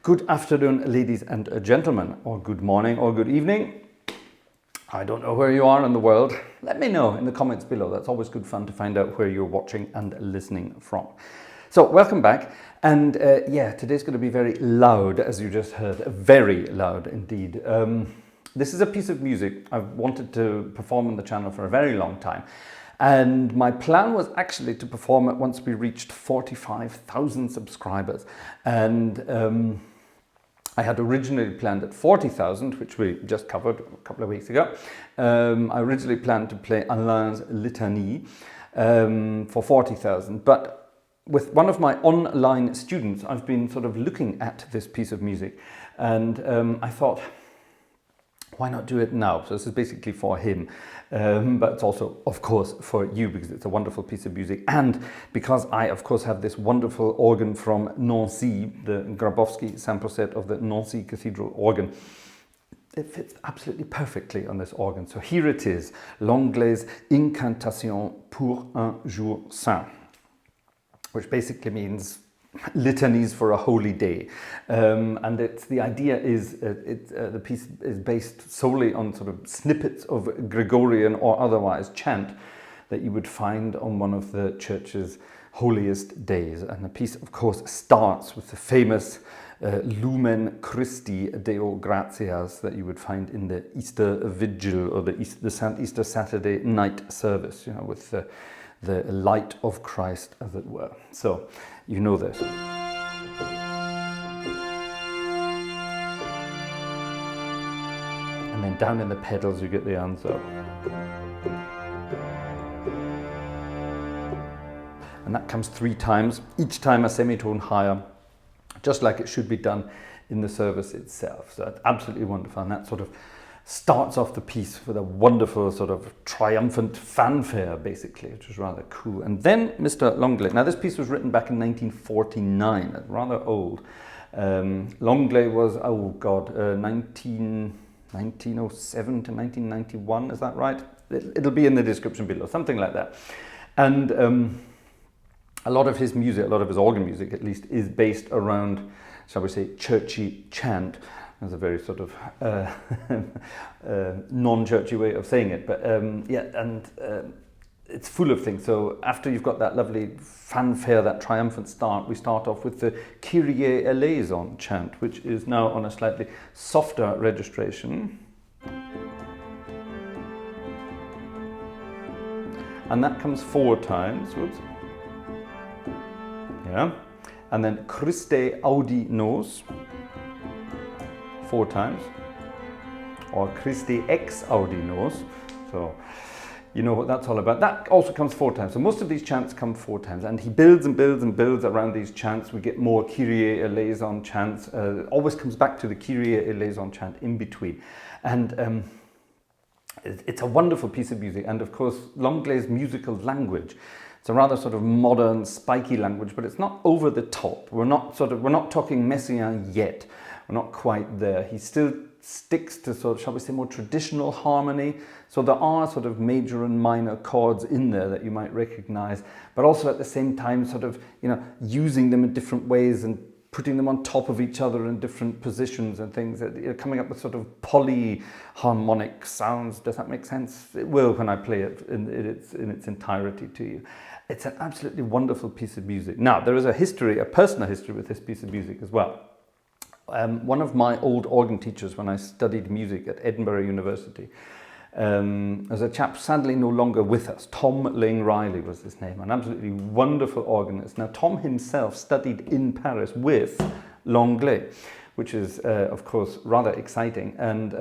Good afternoon, ladies and gentlemen, or good morning or good evening. I don't know where you are in the world. Let me know in the comments below. That's always good fun to find out where you're watching and listening from. So welcome back. And today's going to be very loud, as you just heard, very loud indeed. This is a piece of music I've wanted to perform on the channel for a very long time. And my plan was actually to perform it once we reached 45,000 subscribers. And I had originally planned at 40,000, which we just covered a couple of weeks ago. I originally planned to play Alain's Litany for 40,000. But with one of my online students, I've been sort of looking at this piece of music. And I thought, why not do it now? So this is basically for him, but it's also, of course, for you, because it's a wonderful piece of music. And because I, of course, have this wonderful organ from Nancy, the Grabowski Sample Set of the Nancy Cathedral organ. It fits absolutely perfectly on this organ. So here it is, Langlais Incantation pour un jour saint, which basically means litanies for a holy day, and the idea is the piece is based solely on sort of snippets of Gregorian or otherwise chant that you would find on one of the church's holiest days. And the piece, of course, starts with the famous Lumen Christi Deo Gratias that you would find in the Easter Vigil or the Easter Saturday night service, with the light of Christ, as it were. So you know this. And then down in the pedals you get the answer. And that comes 3 times, each time a semitone higher, just like it should be done in the service itself. So it's absolutely wonderful, and that sort of starts off the piece with a wonderful sort of triumphant fanfare, basically, which is rather cool. And then Mr. Langlais. Now, this piece was written back in 1949, it's rather old. Langlais was, 1907 to 1991, is that right? It'll be in the description below, something like that. And a lot of his music, a lot of his organ music at least, is based around, shall we say, churchy chant. That's a very sort of non-churchy way of saying it, but it's full of things. So after you've got that lovely fanfare, that triumphant start, we start off with the Kyrie eleison chant, which is now on a slightly softer registration. And that comes 4 times, whoops. Yeah. And then Christe audi nos, 4 times, or Christi ex audi nos. So you know what that's all about. That also comes 4 times. So most of these chants come 4 times, and he builds and builds and builds around these chants. We get more Kyrie eleison chants. Always comes back to the Kyrie eleison chant in between. And it's a wonderful piece of music. And of course, Langlais' musical language, it's a rather sort of modern, spiky language, but it's not over the top. We're not talking Messiaen yet. We're not quite there. He still sticks to sort of, shall we say, more traditional harmony. So there are sort of major and minor chords in there that you might recognize, but also at the same time sort of, using them in different ways and putting them on top of each other in different positions and things, coming up with sort of polyharmonic sounds. Does that make sense? It will when I play it in its entirety to you. It's an absolutely wonderful piece of music. Now, there is a personal history with this piece of music as well. One of my old organ teachers when I studied music at Edinburgh University was a chap sadly no longer with us. Tom Langlais was his name, an absolutely wonderful organist. Now, Tom himself studied in Paris with Langlais, which is, of course, rather exciting. And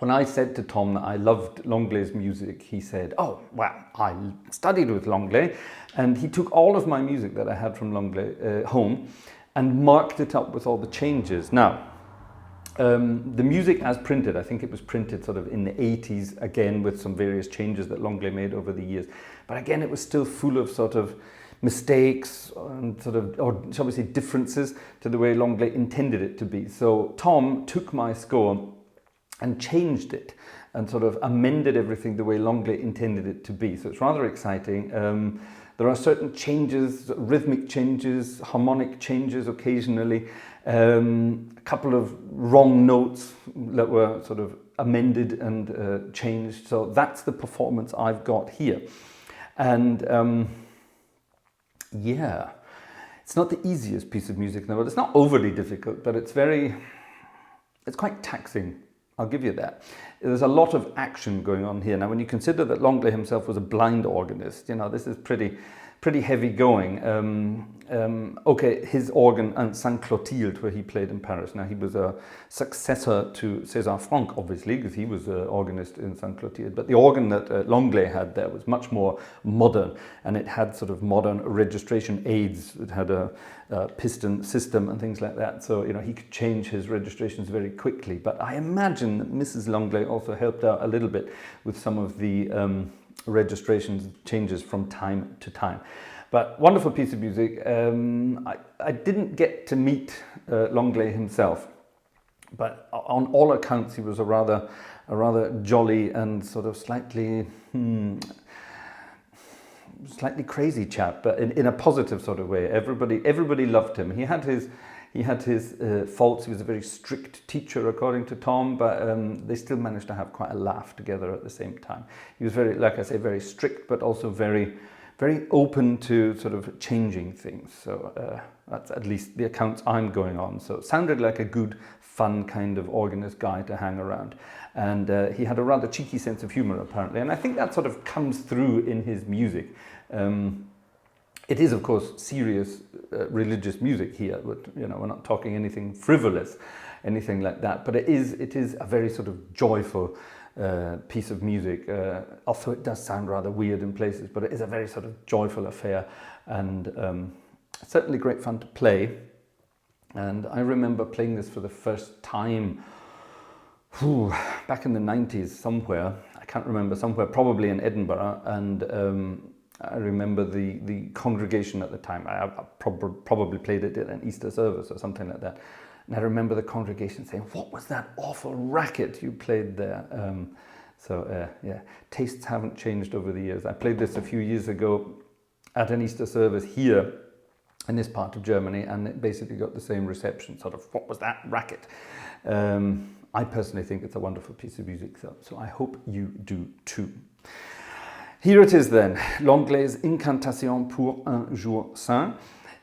when I said to Tom that I loved Langlais' music, he said, "Oh, well, I studied with Langlais," and he took all of my music that I had from Langlais home and marked it up with all the changes. Now, the music as printed, I think it was printed sort of in the 80s, again with some various changes that Langlais made over the years. But again, it was still full of sort of mistakes and sort of, or shall we say, differences to the way Langlais intended it to be. So Tom took my score and changed it and sort of amended everything the way Langlais intended it to be. So it's rather exciting. There are certain changes, rhythmic changes, harmonic changes occasionally, a couple of wrong notes that were sort of amended and changed. So that's the performance I've got here. And yeah, it's not the easiest piece of music in the world. It's not overly difficult, but it's quite taxing. I'll give you that. There's a lot of action going on here. Now, when you consider that Langlais himself was a blind organist, you know, this is pretty heavy going. Okay, his organ and Saint Clotilde, where he played in Paris. Now, he was a successor to César Franck, obviously, because he was an organist in Saint Clotilde. But the organ that Langlais had there was much more modern, and it had sort of modern registration aids. It had a piston system and things like that. So, you know, he could change his registrations very quickly. But I imagine that Mrs. Langlais also helped out a little bit with some of the registrations changes from time to time. But wonderful piece of music. I didn't get to meet Langlais himself, but on all accounts he was a rather jolly and sort of slightly crazy chap, but in a positive sort of way. Everybody loved him. He had his faults. He was a very strict teacher, according to Tom, but they still managed to have quite a laugh together at the same time. He was very, like I say, very strict, but also very open to sort of changing things. So that's at least the accounts I'm going on. So it sounded like a good, fun kind of organist guy to hang around. And he had a rather cheeky sense of humor, apparently. And I think that sort of comes through in his music. It is, of course, serious religious music here, but you know, we're not talking anything frivolous, anything like that. But it is a very sort of joyful piece of music. Also, it does sound rather weird in places, but it is a very sort of joyful affair, and certainly great fun to play. And I remember playing this for the first time back in the 90s somewhere. I can't remember, somewhere probably in Edinburgh, and I remember the congregation at the time. I probably played it at an Easter service or something like that. And I remember the congregation saying, "What was that awful racket you played there?" Yeah, tastes haven't changed over the years. I played this a few years ago at an Easter service here in this part of Germany, and it basically got the same reception, sort of, "What was that racket?" I personally think it's a wonderful piece of music, so I hope you do too. Here it is then, Langlais' Incantation pour un jour saint,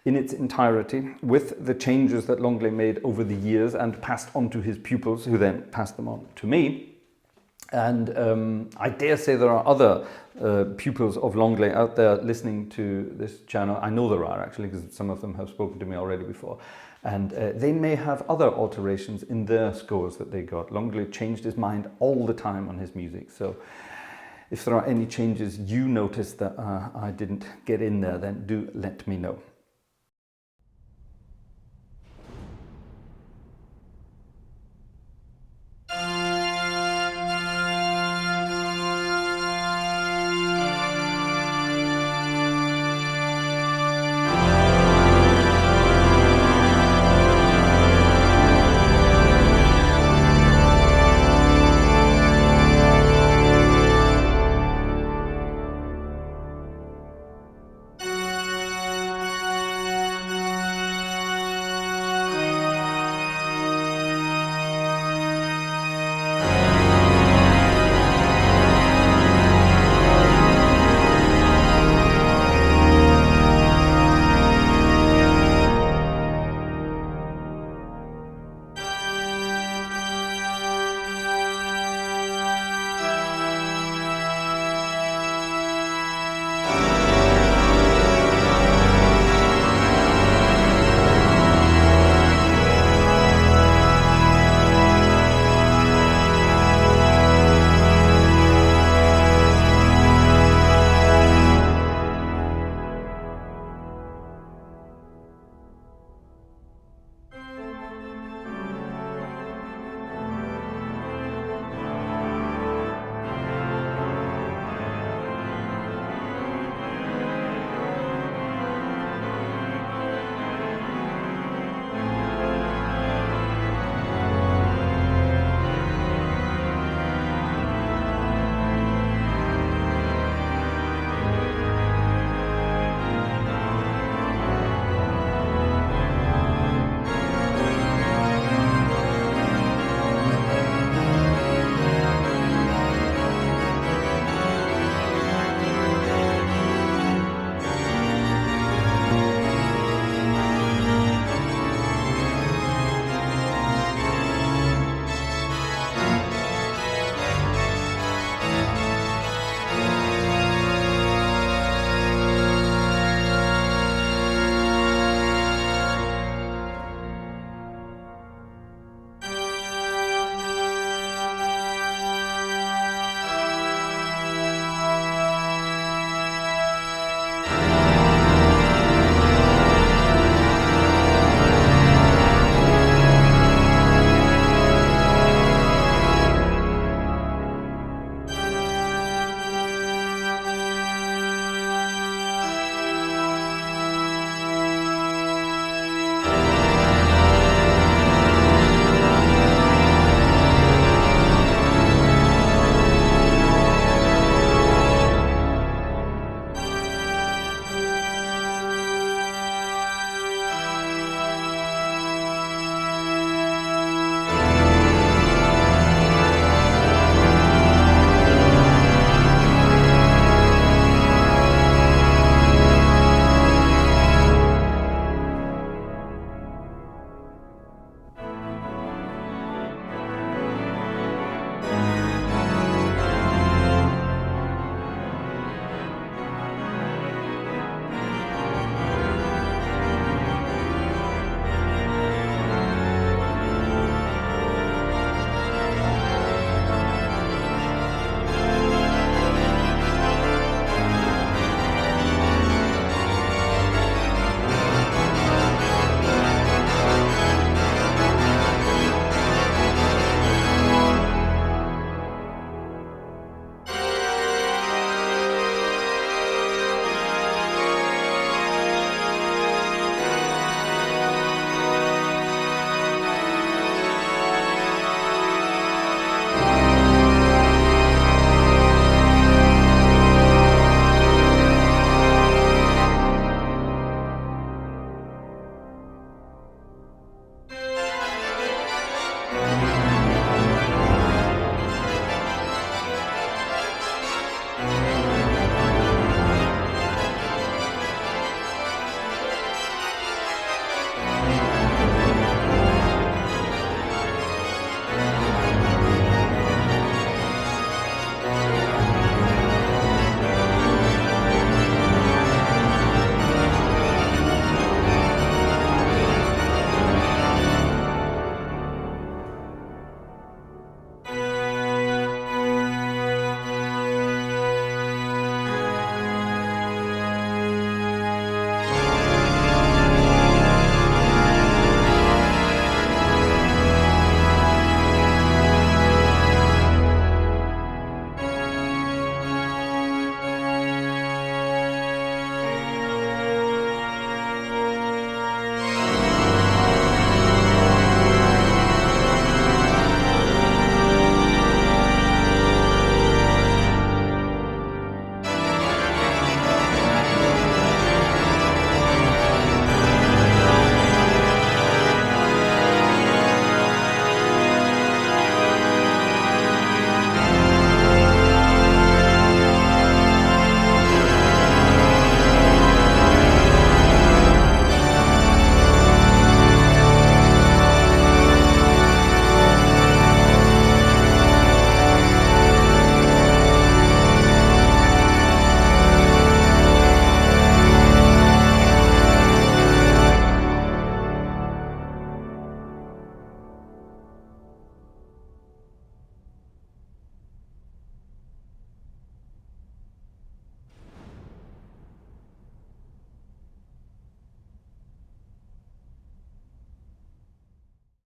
in its entirety, with the changes that Langlais made over the years and passed on to his pupils, who then passed them on to me. And I dare say there are other pupils of Langlais out there listening to this channel. I know there are, actually, because some of them have spoken to me already before. And they may have other alterations in their scores that they got. Langlais changed his mind all the time on his music. So if there are any changes you notice that I didn't get in there, then do let me know.